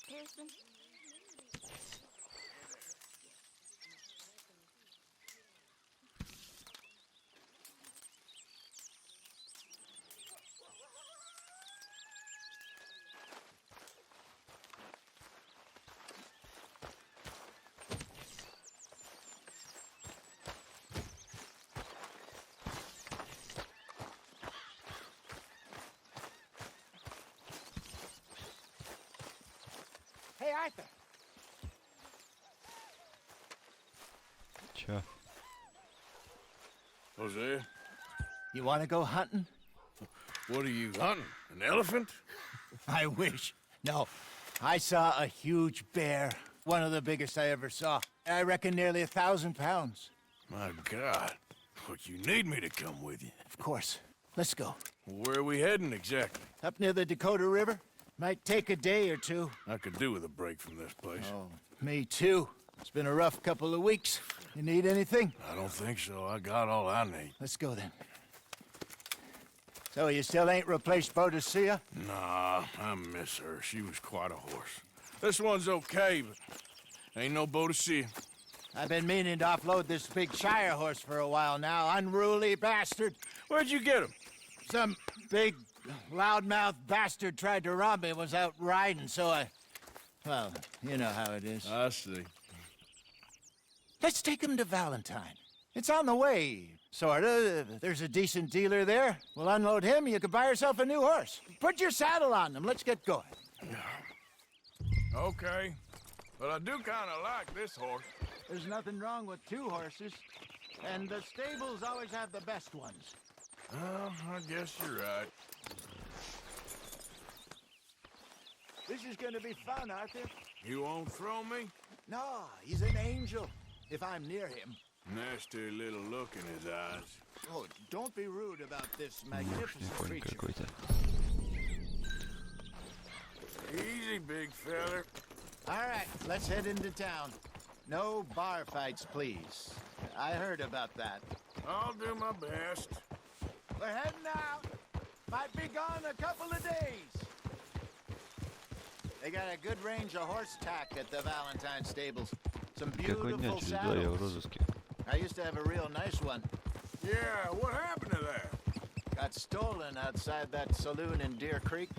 Pearson? Hey, Arthur. Чё? Hosea, You want to go hunting? what are you hunting? An elephant? I wish. No, I saw a huge bear. One of the biggest I ever saw. I reckon nearly 1,000 pounds. My God. But you need me to come with you. Of course. Let's go. Where are we heading exactly? Up near the Dakota River. Might take a day or two. I could do with a break from this place. Oh, me too. It's been a rough couple of weeks. You need anything? I don't think so. I got all I need. Let's go then. So you still ain't replaced Bodicea? Nah, I miss her. She was quite a horse. This one's okay, but ain't no Bodicea. I've been meaning to offload this big Shire horse for a while now. Unruly bastard. Where'd you get him? Some big, loudmouth bastard tried to rob me and was out riding, so I... Well, you know how it is. I see. Let's take him to Valentine. It's on the way, sorta. There's a decent dealer there. We'll unload him, you can buy yourself a new horse. Put your saddle on them, let's get going. Okay. But I do kind of like this horse. There's nothing wrong with two horses, and the stables always have the best ones. Well, I guess you're right. This is gonna be fun, Arthur. You won't throw me? No, he's an angel, if I'm near him. Nasty little look in his eyes. Oh, don't be rude about this magnificent Прикольный creature. какой-то. Easy, big feller. All right, let's head into town. No bar fights, please. I heard about that. I'll do my best. We're heading out. Might be gone a couple of days. They got a good range of horse tack at the Valentine stables. Some Какой дня? beautiful Через 2 я в saddles. розыске. I used to have a real nice one. Yeah, what happened to that? got stolen outside that saloon in Deer Creek.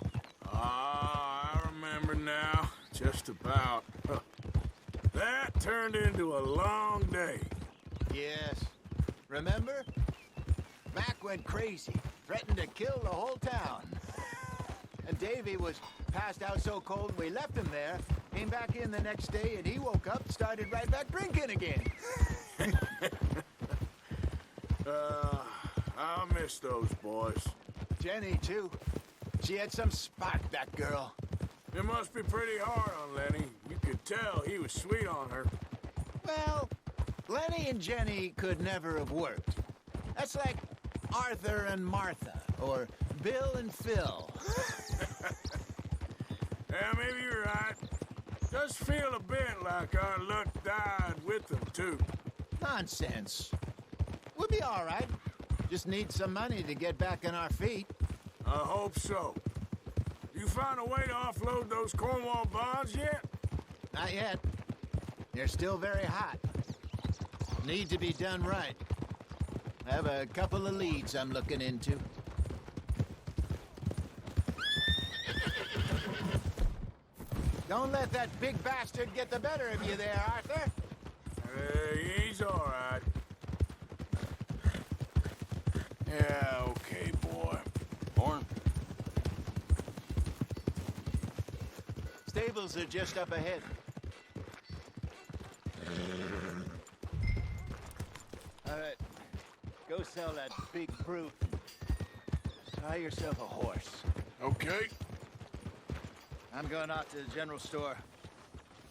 Ah, I remember now. Just about. Huh. That turned into a long day. Yes. Remember? Mac went crazy, threatened to kill the whole town. And Davy was passed out so cold we left him there, came back in the next day, and he woke up, started right back drinking again. I miss those boys. Jenny, too. She had some spark, that girl. It must be pretty hard on Lenny. You could tell he was sweet on her. Well, Lenny and Jenny could never have worked. That's like Arthur and Martha, or Bill and Phil. Yeah, maybe you're right. Does feel a bit like our luck died with them, too. Nonsense. We'll be all right. Just need some money to get back on our feet. I hope so. You found a way to offload those Cornwall bonds yet? Not yet. They're still very hot. Need to be done right. I have a couple of leads I'm looking into. Don't let that big bastard get the better of you there, Arthur. He's all right. Yeah, okay, boy. Horn? Stables are just up ahead. All right, go sell that big brute. Buy yourself a horse. Okay. I'm going out to the general store.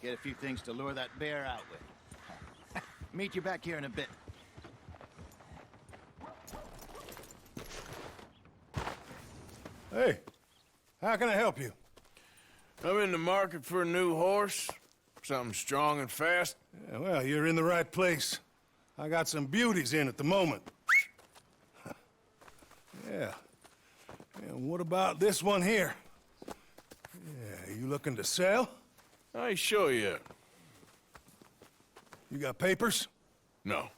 Get a few things to lure that bear out with. Meet you back here in a bit. Hey, how can I help you? I'm in the market for a new horse. Something strong and fast. Yeah, well, you're in the right place. I got some beauties in at the moment. Yeah. And what about this one here? Yeah, you looking to sell? I ain't sure yet. You got papers? No.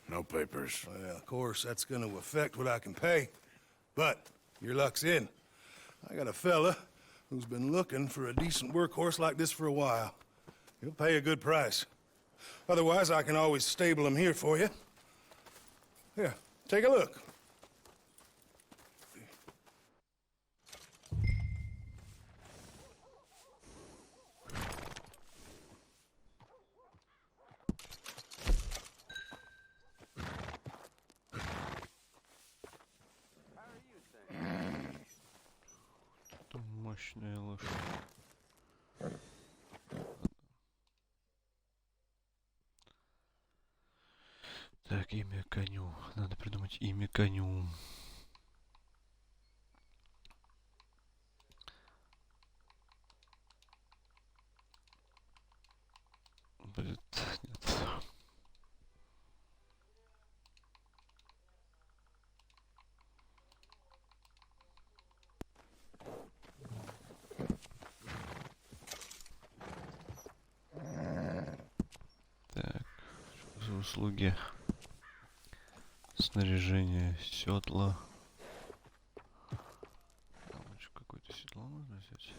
No papers. Well, of course, that's gonna affect what I can pay. But your luck's in. I got a fella who's been looking for a decent workhorse like this for a while. He'll pay a good price. Otherwise, I can always stable him here for you. Here, take a look. Мощная лошадь. Так, имя коню. Надо придумать имя коню. Будет... Нет. Так, что за услуги? Снаряжение, седла. Какое-то седло можно взять?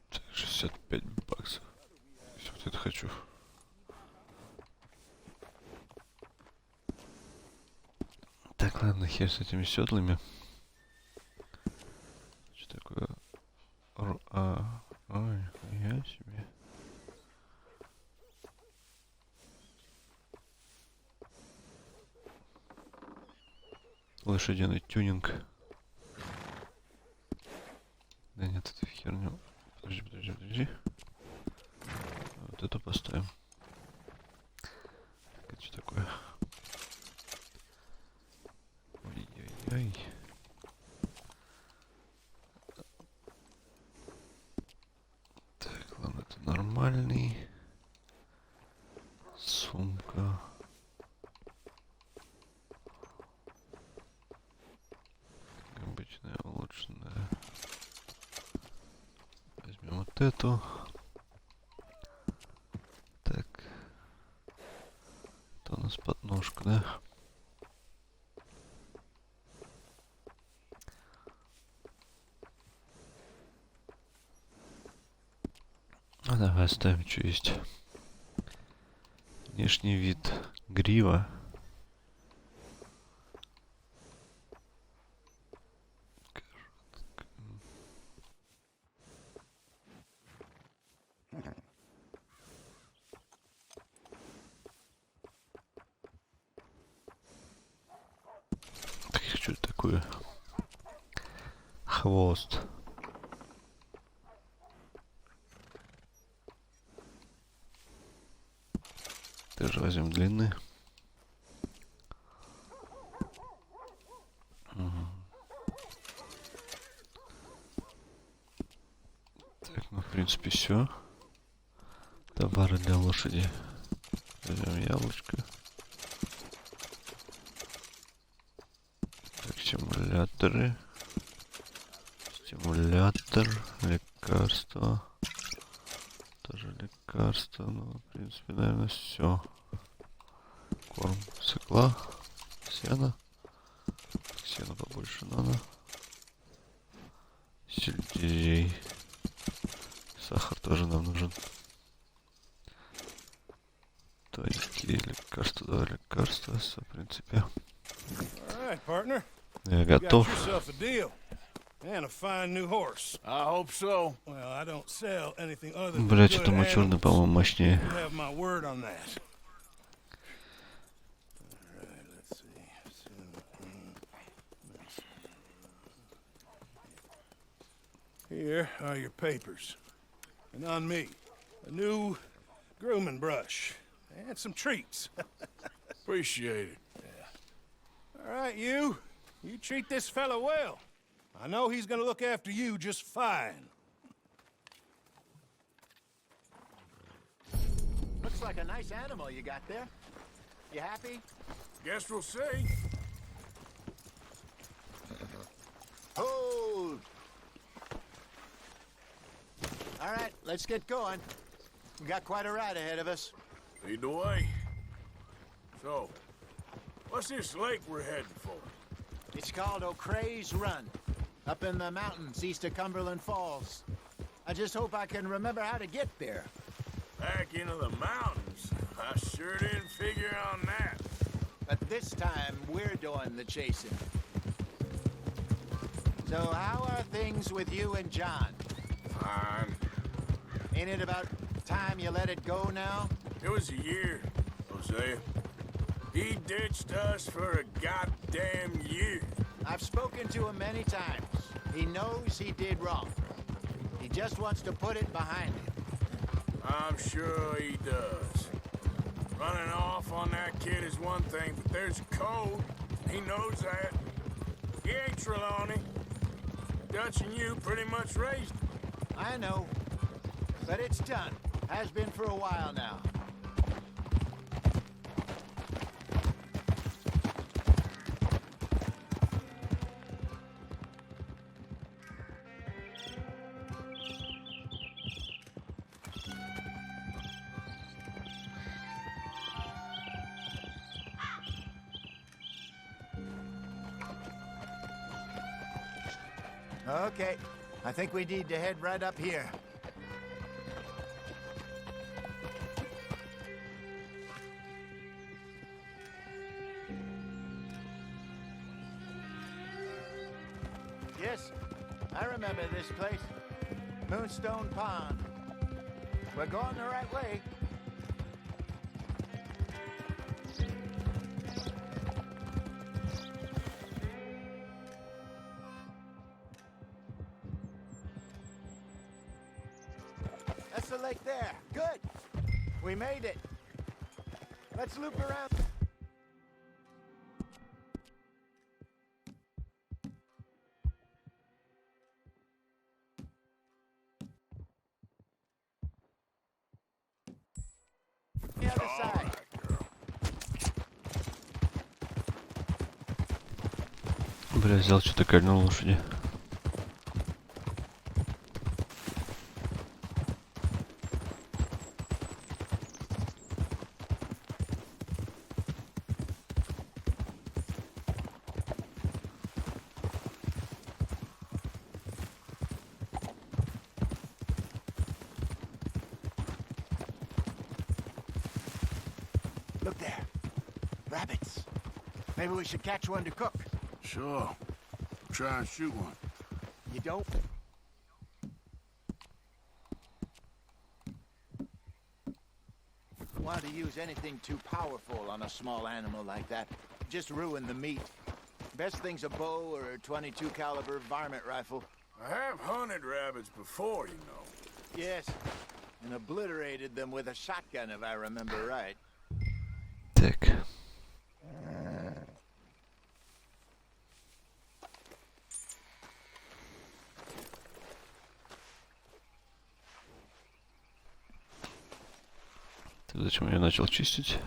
Так, 65 баксов. Если вот это хочу. Так, ладно, хер с этими седлами. Что такое? Ой, я себе. Лошадиный тюнинг. Да нет, это херню. Подожди. Вот это поставим. Так, это что такое? Ой-ой-ой. Так, ладно, это нормальный. Сумка. Обычная, улучшенная. вот эту. Так. Это у нас подножка, да? А давай оставим, что есть. Внешний вид. Грива. Так, что это такое? Хвост. Тоже возьмем длинный. Так, ну в принципе все. Товары для лошади. Возьмем яблочко. Так, стимуляторы. Стимулятор. Лекарство. Тоже лекарство. Ну, в принципе, наверное, все. Корм, свекла, сено. Сено побольше надо. Сельдерей. Сахар тоже нам нужен. Тоники, лекарства, два лекарства, все, в принципе. All right, partner. Я You got готов. yourself a deal. And a fine new horse. I hope so. Well, I don't sell anything other than Блять, good это мой черный, animals. по-моему, мощнее. You have my word on that. All right, let's see. Here are your papers. And on me, a new grooming brush and some treats. Appreciate it. All right, you treat this fella well. I know he's gonna look after you just fine. Looks like a nice animal you got there. You happy? Guess we'll see. Hold! All right, let's get going. We got quite a ride ahead of us. Lead the way. So, what's this lake we're heading for? It's called O'Creagh's Run, up in the mountains east of Cumberland Falls. I just hope I can remember how to get there. Back into the mountains? I sure didn't figure on that. But this time, we're doing the chasing. So how are things with you and John? Fine. Ain't it about time you let it go now? It was a year, Hosea. He ditched us for a goddamn year. I've spoken to him many times. He knows he did wrong. He just wants to put it behind him. I'm sure he does. Running off on that kid is one thing, but there's a code. He knows that. He ain't Trelawney. Dutch and you pretty much raised him. I know. But it's done. Has been for a while now. Okay, I think we need to head right up here. Yes, I remember this place. Moonstone Pond. We're going the right way. That's the lake there. Good. We made it. Let's loop around. The other side. Бля, взял что-то кольнул лошади. Rabbits. Maybe we should catch one to cook. Sure. Try and shoot one. You don't? Want to use anything too powerful on a small animal like that. Just ruin the meat. Best thing's a bow or a 22 caliber varmint rifle. I have hunted rabbits before, you know. Yes, and obliterated them with a shotgun if I remember right. Так. Так, зачем я начал чистить?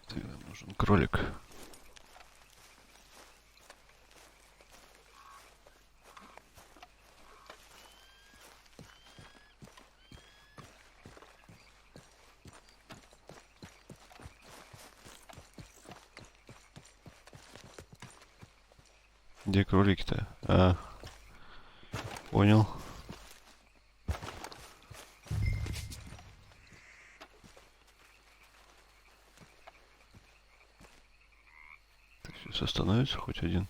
Так, нам нужен кролик. Где кролики-то? А, понял. Так, сейчас остановится хоть один.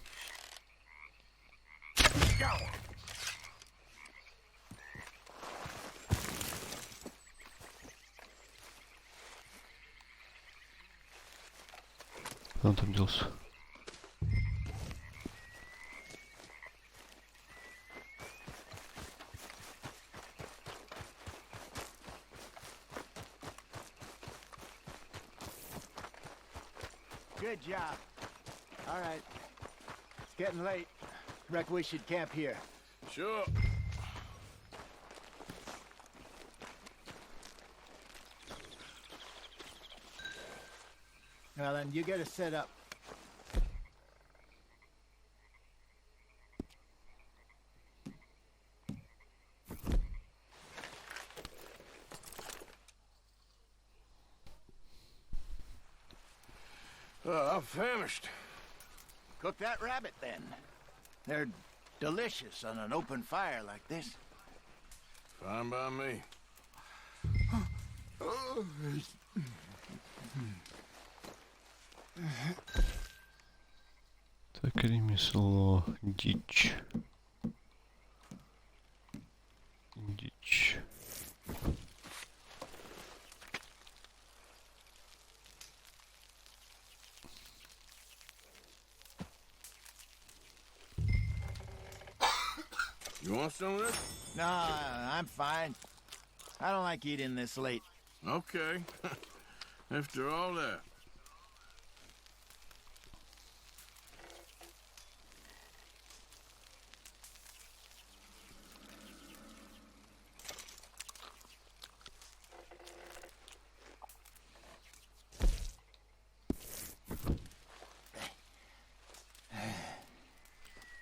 Куда он там делся? Good job. All right. It's getting late. Reckon we should camp here. Sure. Well, then you get us set up. I'm famished. Cook that rabbit then. They're delicious on an open fire like this. Fine by me. Так, ремесло. Дичь. Дичь. You want some of this? No, I'm fine. I don't like eating this late. Okay. After all that.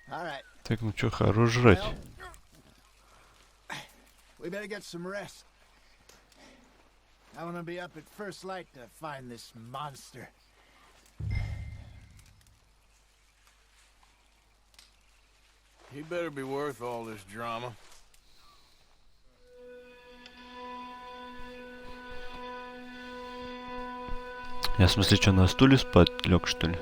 All right. Так, ну чё, хорош жрать. Well, we better get some rest. I want to be up at first light to find this monster. He better be worth all this drama. Я в смысле, что, на стуле спать лег, что ли?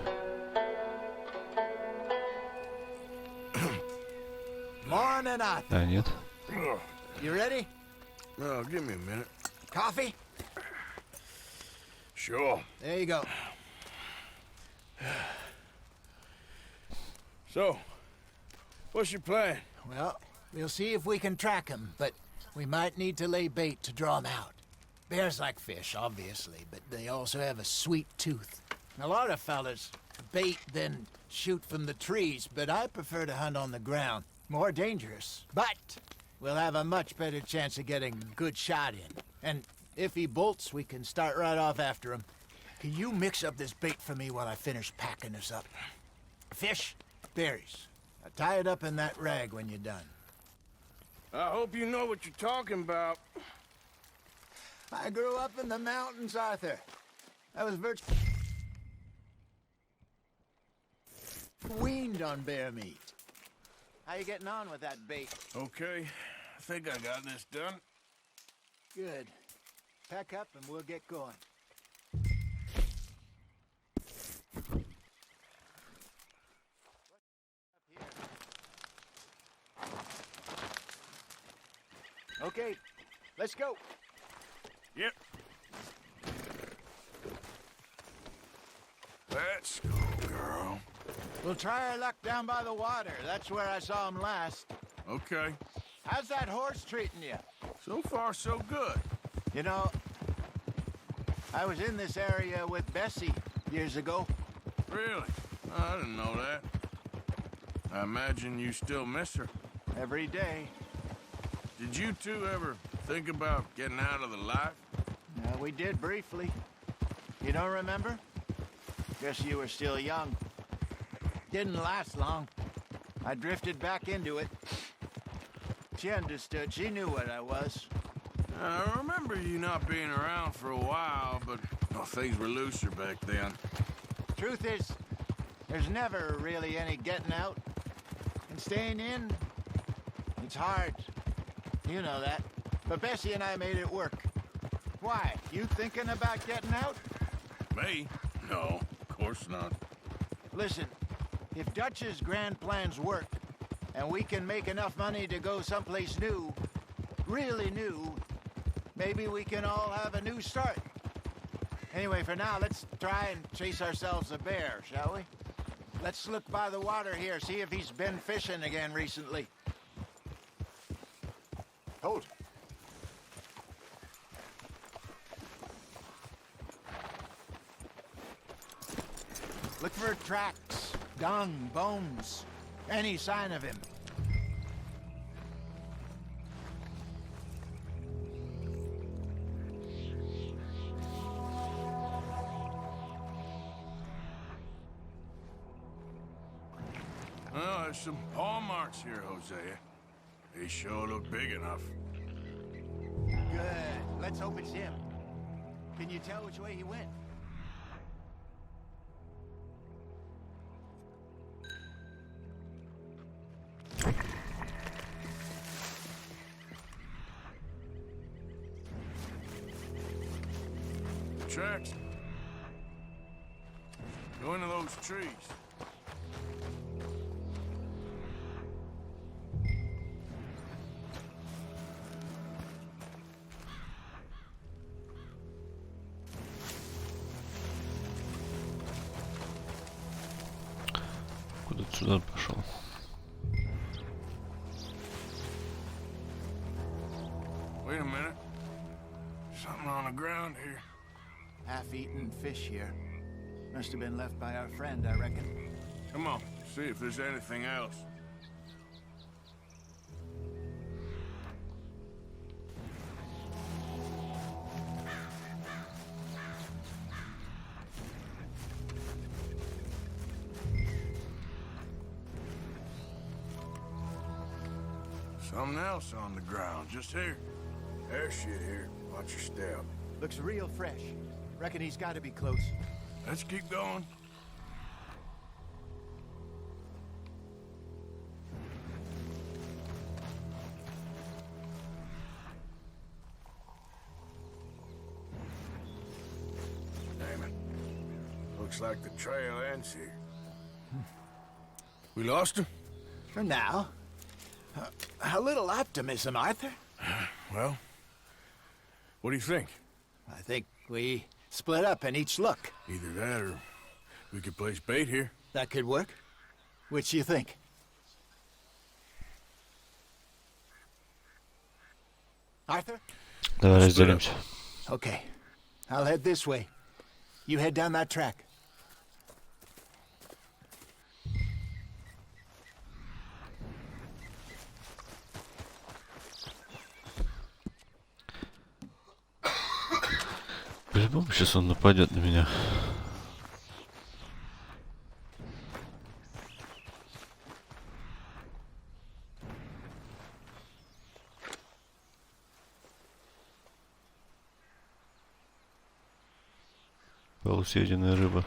Morning, Arthur. А, нет. You ready? Oh, give me a minute. Coffee? Sure. There you go. So, what's your plan? Well, we'll see if we can track him, but we might need to lay bait to draw him out. Bears like fish, obviously, but they also have a sweet tooth. A lot of fellas bait, then shoot from the trees, but I prefer to hunt on the ground. More dangerous, but we'll have a much better chance of getting a good shot in. And if he bolts, we can start right off after him. Can you mix up this bait for me while I finish packing this up? Fish, berries. Now tie it up in that rag when you're done. I hope you know what you're talking about. I grew up in the mountains, Arthur. I was virtually weaned on bear meat. How you getting on with that bait? Okay, I think I got this done. Good. Pack up and we'll get going. Okay, let's go. Yep. Let's go, girl. We'll try our luck down by the water. That's where I saw him last. Okay. How's that horse treating you? So far, so good. You know, I was in this area with Bessie years ago. Really? I didn't know that. I imagine you still miss her. Every day. Did you two ever think about getting out of the life? We did briefly. You don't remember? Guess you were still young. Didn't last long. I drifted back into it. She understood. She knew what I was. I remember you not being around for a while, but things were looser back then. Truth is, there's never really any getting out. And staying in, it's hard. You know that. But Bessie and I made it work. Why? You thinking about getting out? Me? No, of course not. Listen, if Dutch's grand plans work, and we can make enough money to go someplace new, really new, maybe we can all have a new start. Anyway, for now, let's try and chase ourselves a bear, shall we? Let's look by the water here, see if he's been fishing again recently. Hold. Look for tracks, dung, bones, any sign of him. Well, there's some paw marks here, Hosea. They sure look big enough. Good. Let's hope it's him. Can you tell which way he went? Tracks. Go into those trees. Куда-то сюда пошел. Wait a minute. Something on the ground here. Half-eaten fish here. Must have been left by our friend, I reckon. Come on, see if there's anything else. Something else on the ground, just here. There's shit here. Watch your step. Looks real fresh. Reckon he's got to be close. Let's keep going. Damn it. Looks like the trail ends here. We lost him? For now. A little optimism, Arthur. Well, what do you think? I think we split up and each look. Either that or we could place bait here. That could work. Which you think? Arthur? Давай разделимся. Okay. I'll head this way. You head down that track. По-любому сейчас он нападет на меня. Полусъеденная рыба.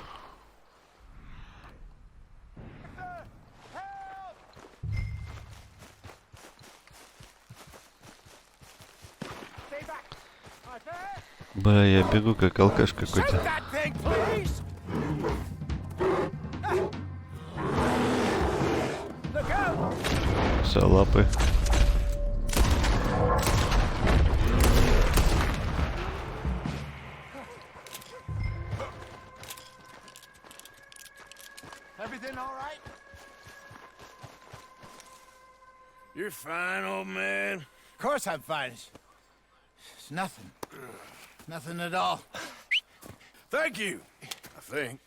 Бля, я бегу как алкаш Shoot какой-то. that thing, please! Look out! Все, лапы. Everything all right? You're fine, old man. Of course I'm fine. It's nothing. Nothing at all. Thank you, I think.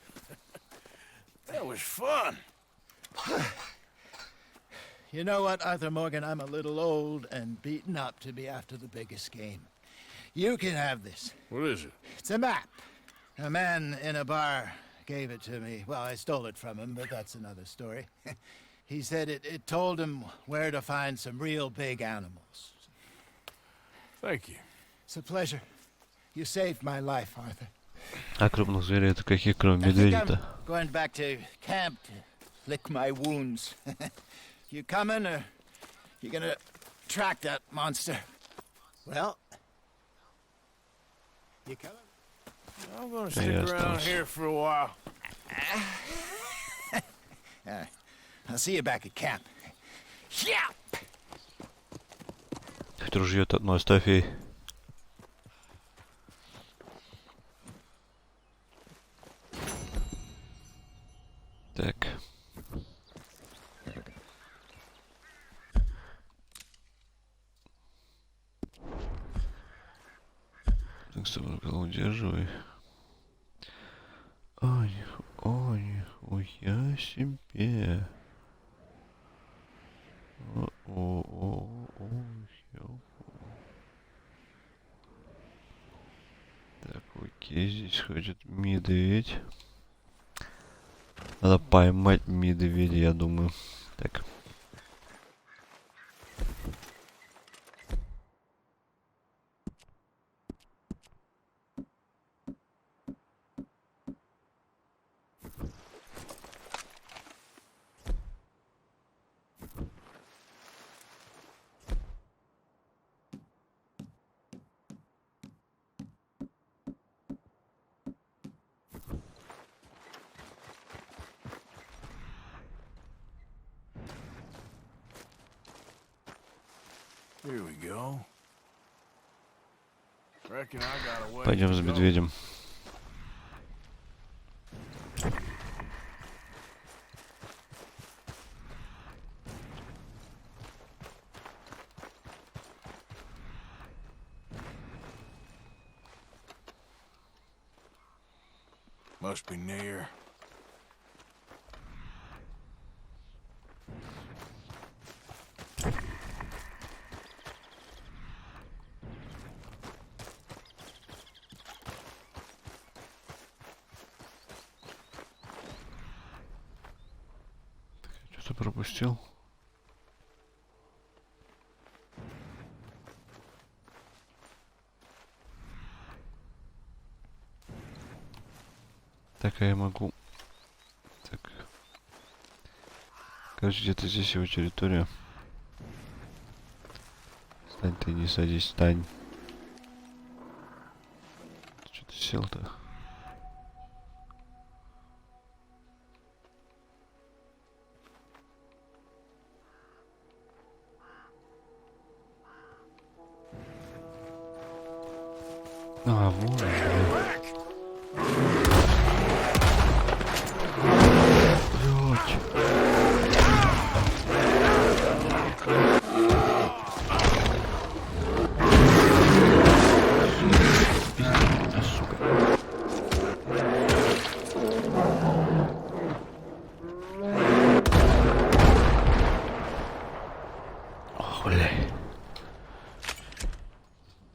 That was fun. You know what, Arthur Morgan? I'm a little old and beaten up to be after the biggest game. You can have this. What is it? It's a map. A man in a bar gave it to me. Well, I stole it from him, but that's another story. He said it told him where to find some real big animals. Thank you. It's a pleasure. You saved my life, Arthur. А крупных зверей это каких, кроме I think медведей-то? I'm going back to camp to lick my wounds. You coming, or you gonna track that monster? Well, you coming? I'm gonna stick Yeah, around остался. here for a while. All right. I'll see you back at camp. Yeah! Хоть ружье-то одно оставь ей. Так. Так, собрал, удерживай. Ой, я себе. Так, окей, здесь ходит медведь. Надо поймать медведя, я думаю. Так. Here we go. Reckon I got a way. Пойдем с медведем. Must be near. Что-то пропустил. Так, а я могу... Так. Короче, где-то здесь его территория. Стань ты, не садись, стань. Что ты сел-то? А, вот.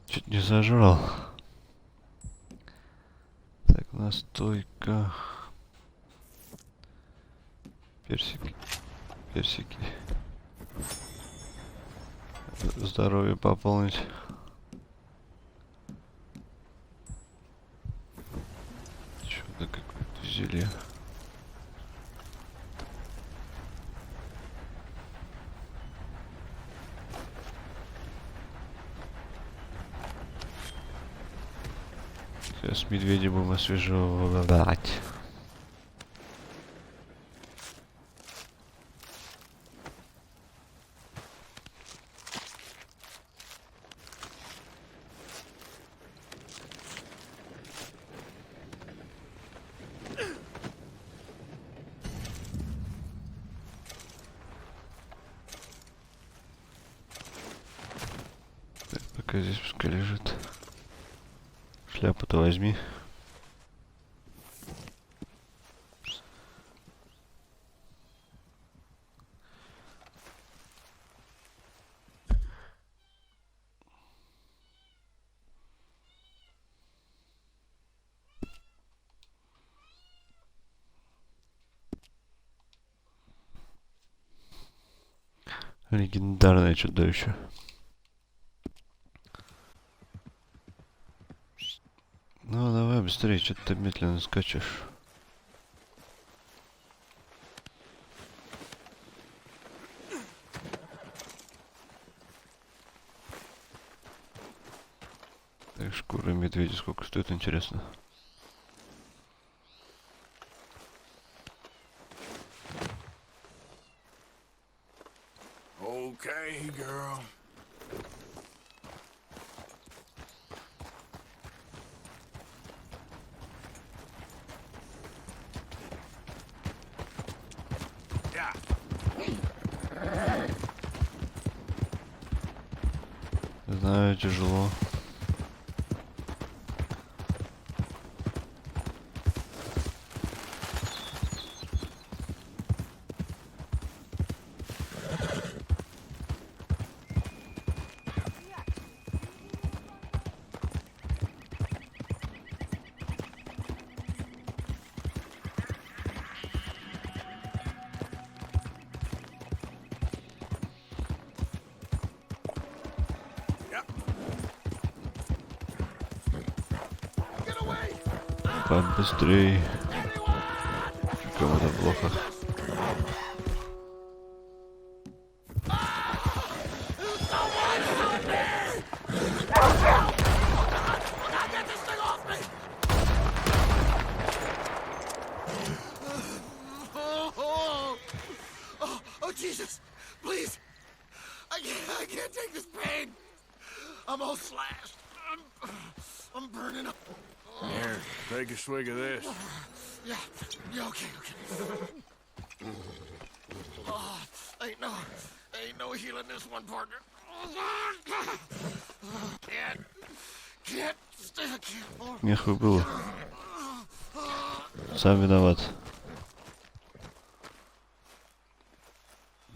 Чуть не зажрал. Так, настойка. Персики. Персики. Здоровье пополнить. Что-то какое-то зелье. Сейчас медведя будем освежевать. Так, пока здесь пускай лежит. Шляпу-то возьми. Легендарное чудовище. Ну, давай быстрее, что ты медленно скачешь. Так, шкура медведя сколько стоит, интересно? Okay, girl. Yeah. Знаю, тяжело. Побыстрей. Кому-то плохо. Oh, Jesus, please. I can't take this pain. I'm all slashed. I'm burning up. Here, take a swig of this. Yeah, okay. Oh, ain't no healing this one, partner. Can't more. Нехуй было. Сам виноват.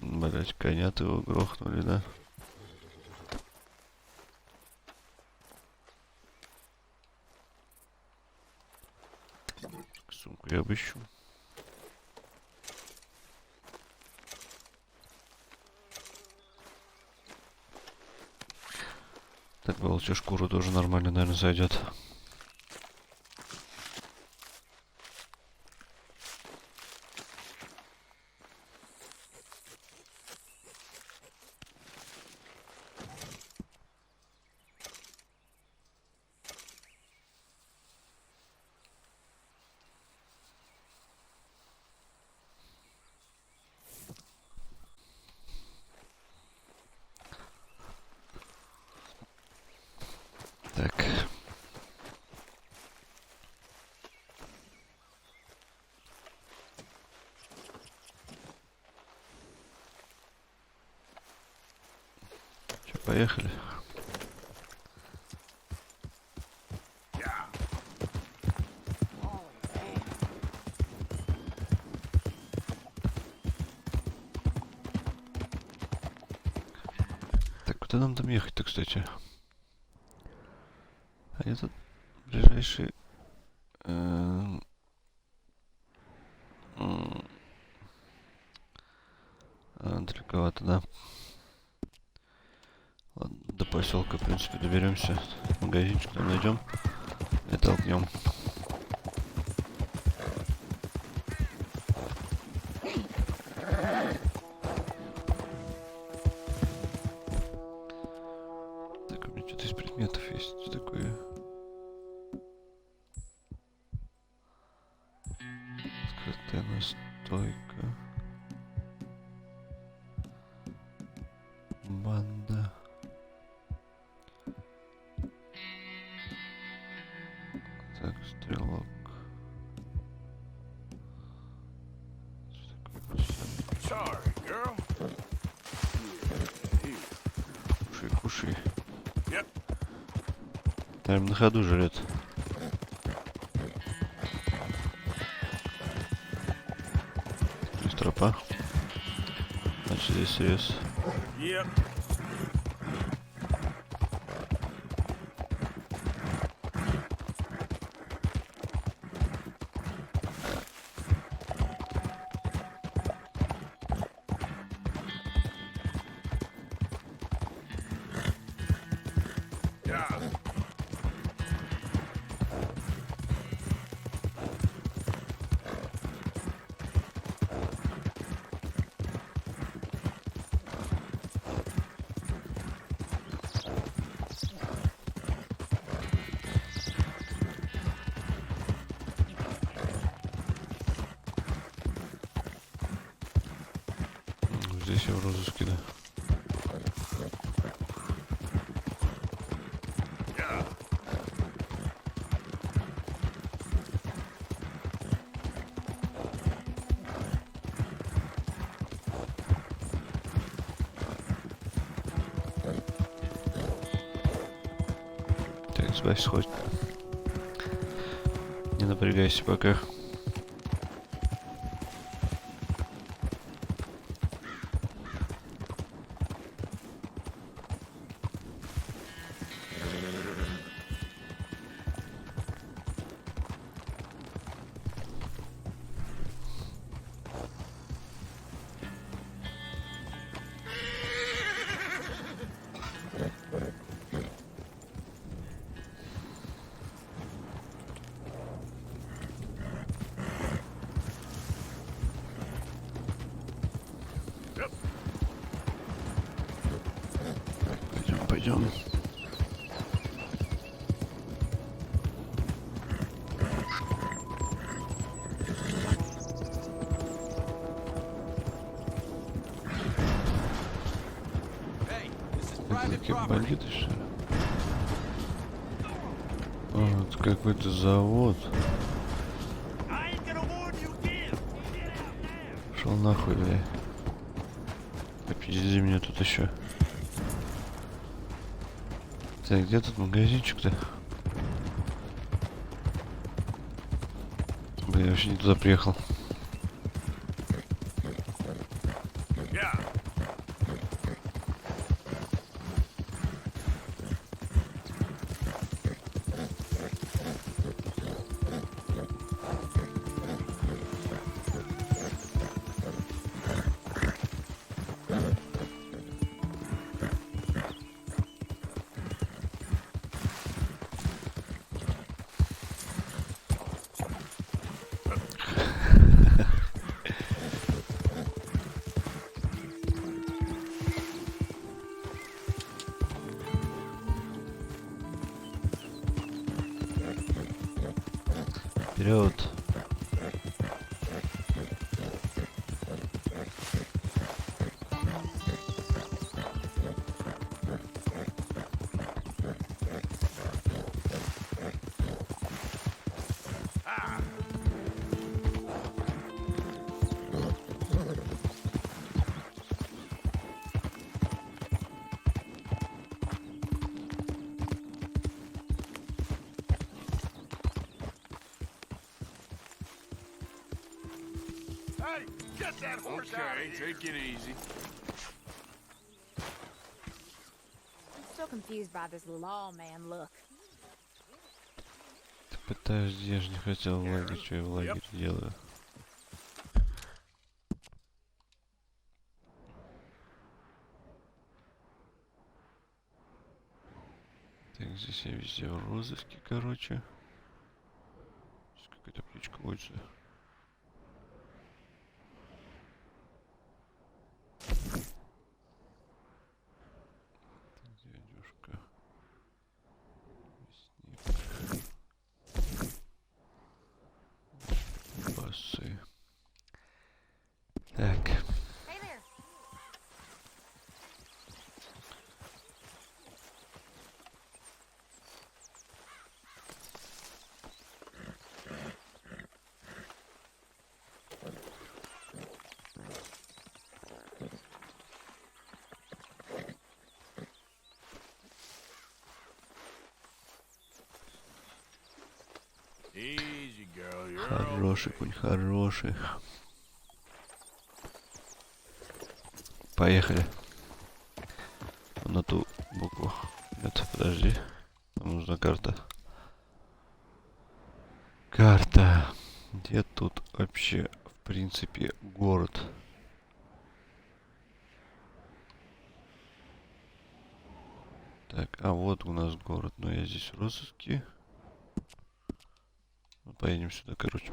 Блять, коня-то его грохнули, да? Сумку я обыщу. Так, волчья шкура тоже нормально, наверное, зайдет. Так. Че, поехали? Так, куда нам там ехать-то, кстати? А этот ближайший... далековато, да. Ладно, до поселка, в принципе, доберемся. Магазинчик там найдем и толкнем. Так, у меня что-то из предметов есть такое. Тройка. Банда. Так, стрелок. Sorry, girl. Кушай, кушай. Yep. Там на ходу жрет. Здесь тропа. Значит, здесь срез. Yep. Yeah. Здесь я в розыске, да. Yeah. Так, сбавь хоть. Не напрягайся пока. Пойдем. Это какие бандиты, что ли? Вот какой-то завод. Шел нахуй, бля. Попизди меня тут еще. Так, где тут магазинчик-то? Блин, я вообще не туда приехал. Yeah. Вперед. Hey, get that horse out of here. Take it easy. I'm still confused by this lawman look. Ты подожди, я же не хотел в лагерь, что я в лагере делаю. Так, здесь я везде в розыске, короче. Здесь какая-то птичка водится. Дядюшка. Мясник. Басы. Easy, girl. You're Хороший конь, хороший. Поехали. На ту букву. Нет, подожди. Нам нужна карта. Карта. Где тут вообще, в принципе, город? Так, а вот у нас город. Но я здесь в розыске. Ну, поедем сюда, короче.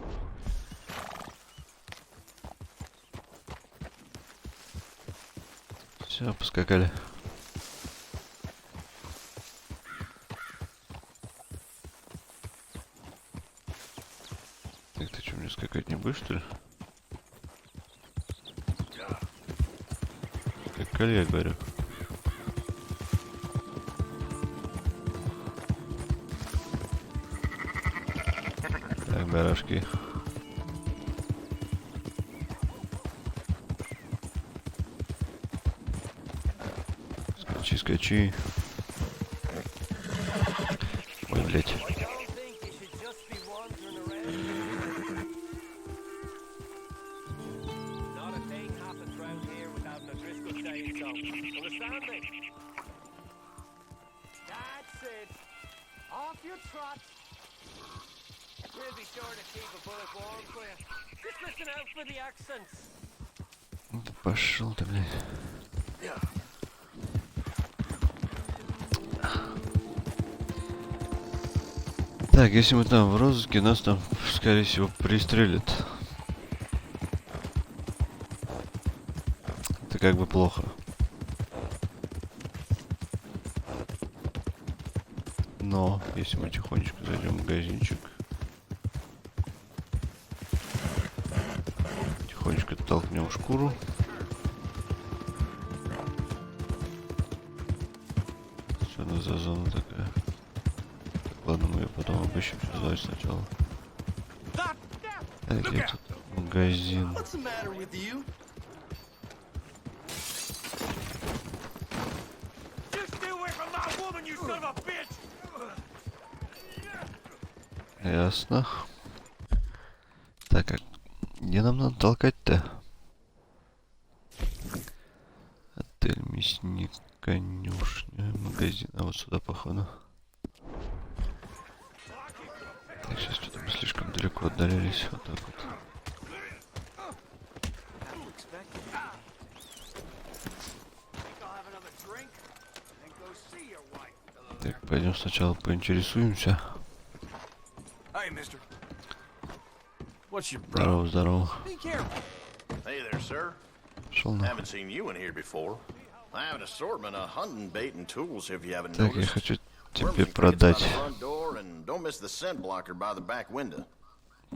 Все, поскакали. Так, ты что, мне скакать не будешь, что ли? Скакали, я говорю. Так, барашки. Скачи, скачи. Ой, блядь. Да пошел ты, блядь. Так, если мы там в розыске, нас там, скорее всего, пристрелят. Это как бы плохо. Но, если мы тихонечко зайдем в магазинчик, тихонечко толкнем шкуру. Что она за зона такая? Так, ладно, мы ее потом обыщем, сейчас давай сначала. Так, где тут магазин? Ясно. Так, а где нам надо толкать-то? Отель, мясник, конюшня, магазин. А вот сюда, походу. Так, сейчас что-то мы слишком далеко отдалились. Вот так вот. Так, пойдем сначала поинтересуемся. Здорово, здорово. Hey there, sir. Шел на. Haven't seen you in here before. I have an assortment of hunting bait and tools if you haven't Так, я noticed. хочу тебе Worms and crickets by продать. the front door, and don't miss the scent blocker by the back window.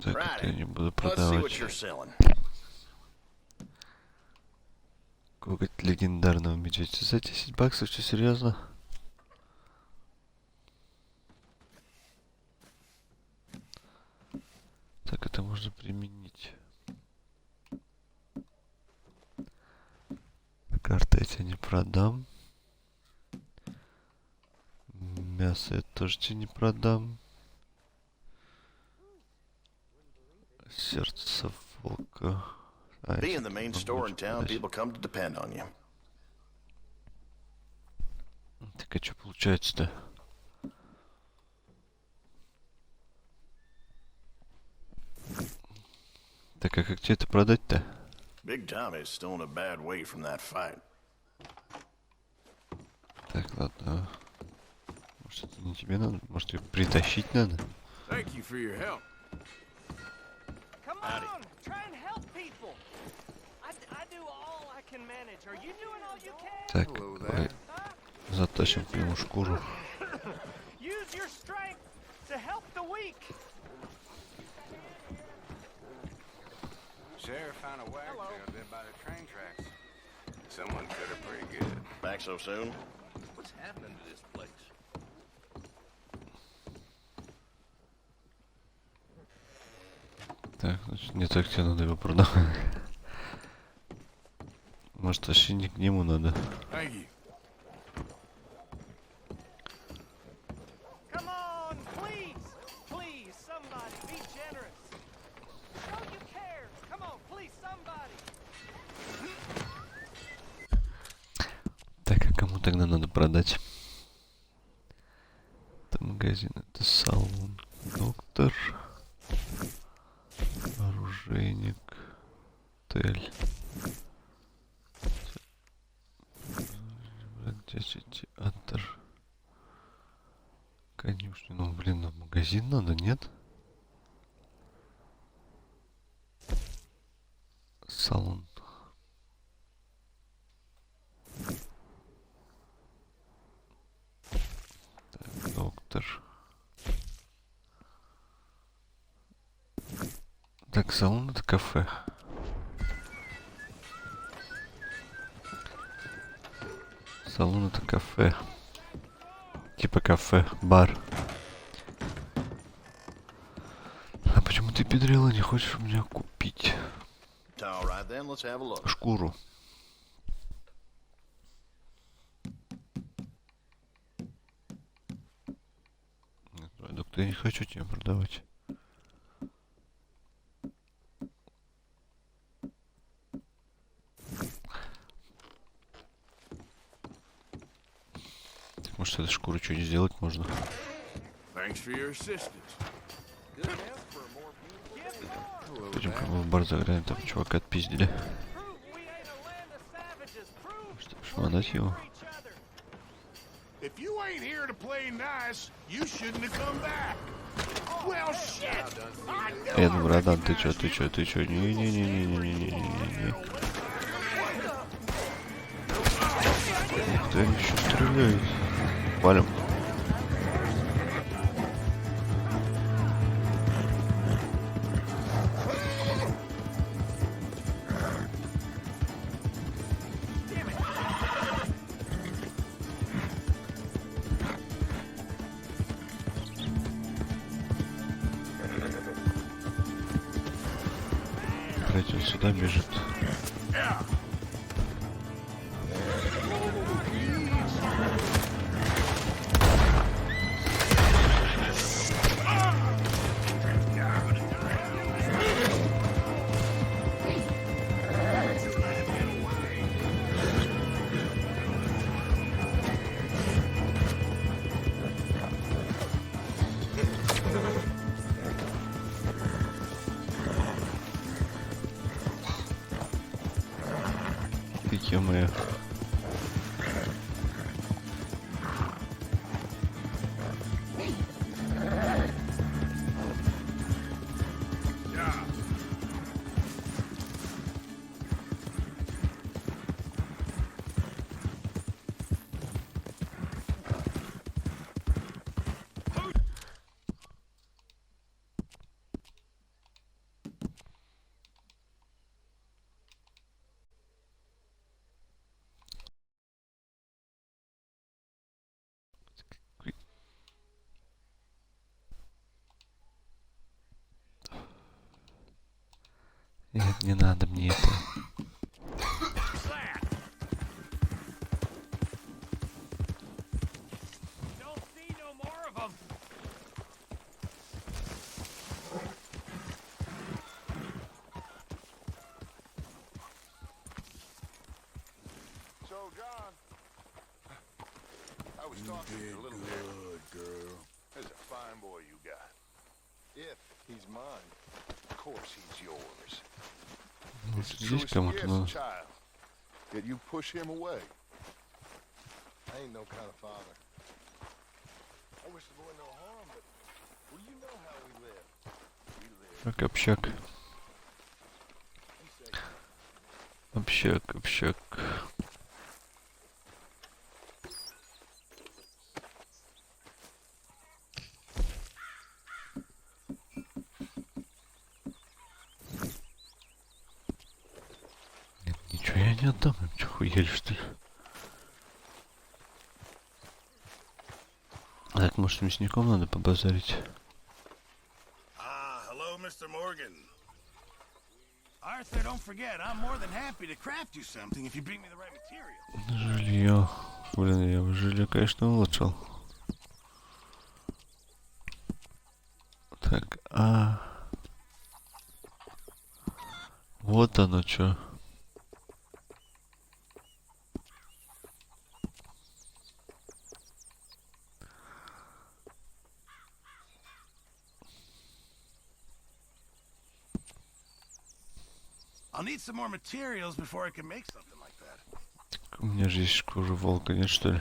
Так, это я не буду Let's see what продавать. you're selling. Коготь легендарного медведя. За 10 баксов, что серьезно? Так, это можно применить. Карты я тебе не продам. Мясо я тоже тебе не продам. Сердце волка. Being the main store in town, people come to depend on you. Так, а что получается-то? Так, а как тебе это продать-то? Big Tommy's still in a bad way from that fight. Так, ладно. Может, это не тебе надо? Может, ее притащить надо? Thank you for your help. Come on, try and help people. I do all I can manage. Are you doing all you can? Так, давай затащим к нему шкуру. Use your strength to help the weak. Sheriff found a wagon out there by the train tracks. Someone cut her pretty good. Back so soon? What's happening to this place? Так, значит, не так тебе надо его продавать. Может, вообще не к нему надо. Thank you. Come on, please, please, somebody. Кому тогда надо продать? Это магазин, это салон. Доктор. Оружейник. Отель. Театр. Конюшня. Ну, блин, нам магазин надо, нет? Салон. Так, доктор. Так, салон это кафе. Салон это кафе. Типа кафе, бар. А почему ты, педрила, не хочешь у меня купить шкуру? Нет, доктор, я не хочу тебе продавать. Может, с этой шкурой что-нибудь сделать можно? Пойдем-ка мы в бар заглянем, там чувака отпиздили. Что, шмонать его? Ну, братан, ты чё? Не-не-не-не-не-не-не-не-не. Ух ты, они еще стреляют. Валим. Блять, он сюда бежит. Ё-моё. Нет, не надо мне это. Здесь кому-то надо. Так, общак. Общак. Ничего я не отдам, им что, хуели, что ли? Так, может, с мясником надо побазарить? Hello, Mr. Morgan. Arthur, don't forget, I'm more than happy to craft you something if you bring me the right material. Жилье. Блин, я бы жилье, конечно, улучшил. Так, вот оно что. I'll need some more materials before I can make something like that. У меня же есть шкура волка, нет, что ли?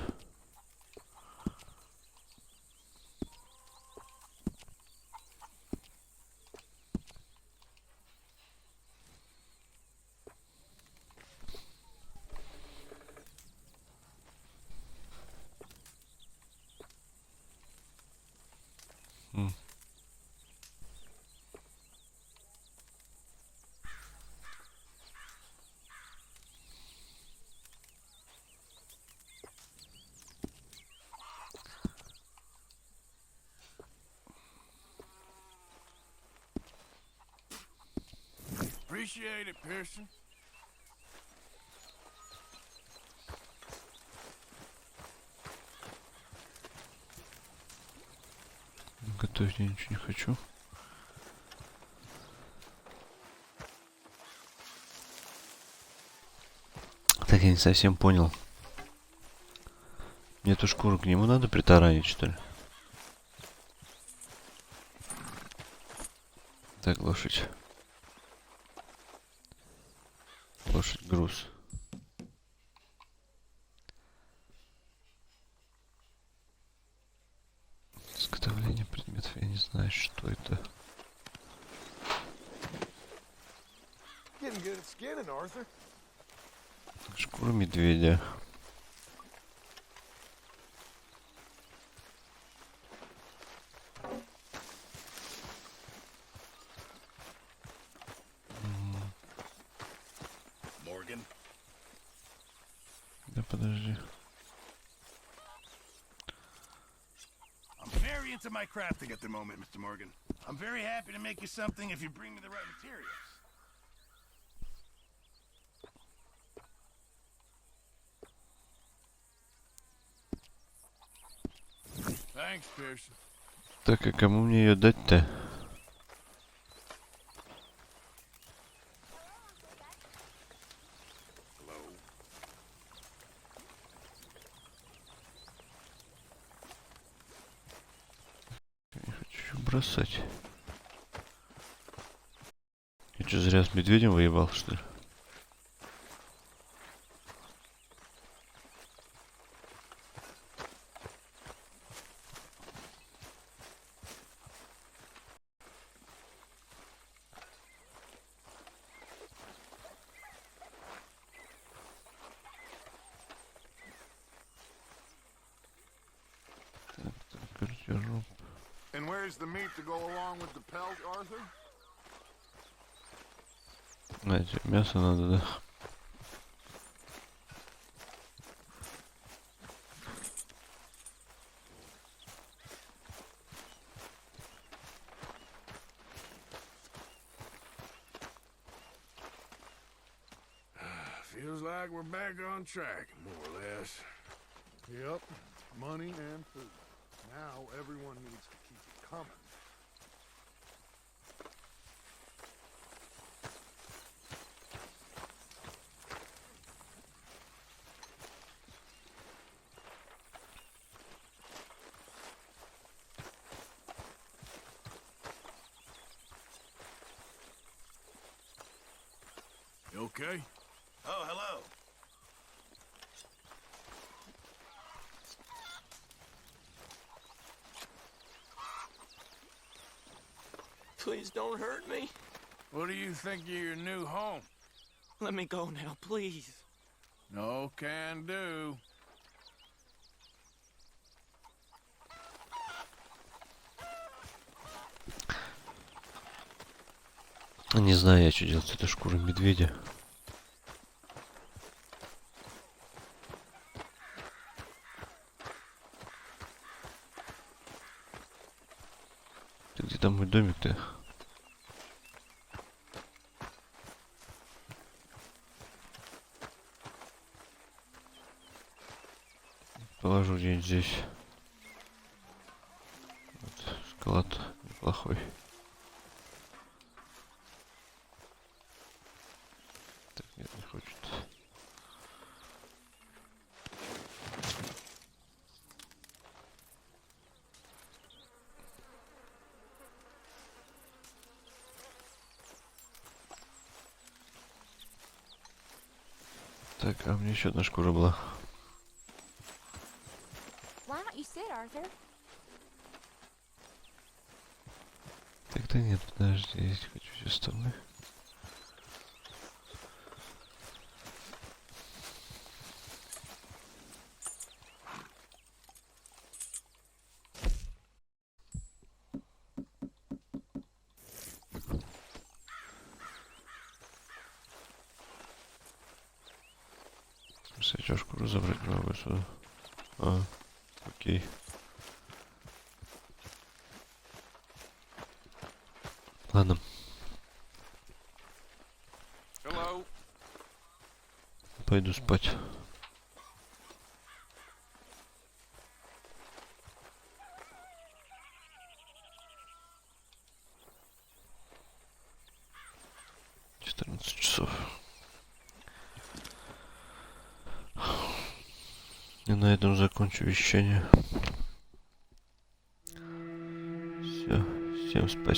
Appreciate it, Pearson. Готовить я ничего не хочу. Так, я не совсем понял. Мне эту шкуру к нему надо притаранить, что ли? Так, лошадь. Лошадь, груз. Изготовление предметов, я не знаю, что это. Шкура медведя. Да подожди. I'm very into my crafting at the moment, Mr. Morgan. I'm very happy to make you something if you bring me the right materials. Thanks, Pearson. Так, а кому мне ее дать-то? Я не хочу бросать. Я что, зря с медведем воевал, что ли? Гардероб. And where's the meat to go along with the pelt, Arthur? Знаете, мясо надо, да? Feels like we're back on track, more or less. Yep, money and food. Now everyone needs to keep it coming. You okay? Oh, hello. Please don't hurt me. What do you think of your new home? Let me go now, please. No can do. Не знаю я, что делать с этой шкурой медведя. Ты где там мой домик-то? Положу где-нибудь здесь. Вот, склад неплохой. Так, нет, не хочет. Так, а мне еще одна шкура была. Why don't you sit, Arthur? Так-то нет, подожди, я хочу все остальные. Я шкуру забрать не могу сюда. А, окей. Ладно. Пойду спать. Часов. И на этом закончу вещание. Все. Всем спасибо.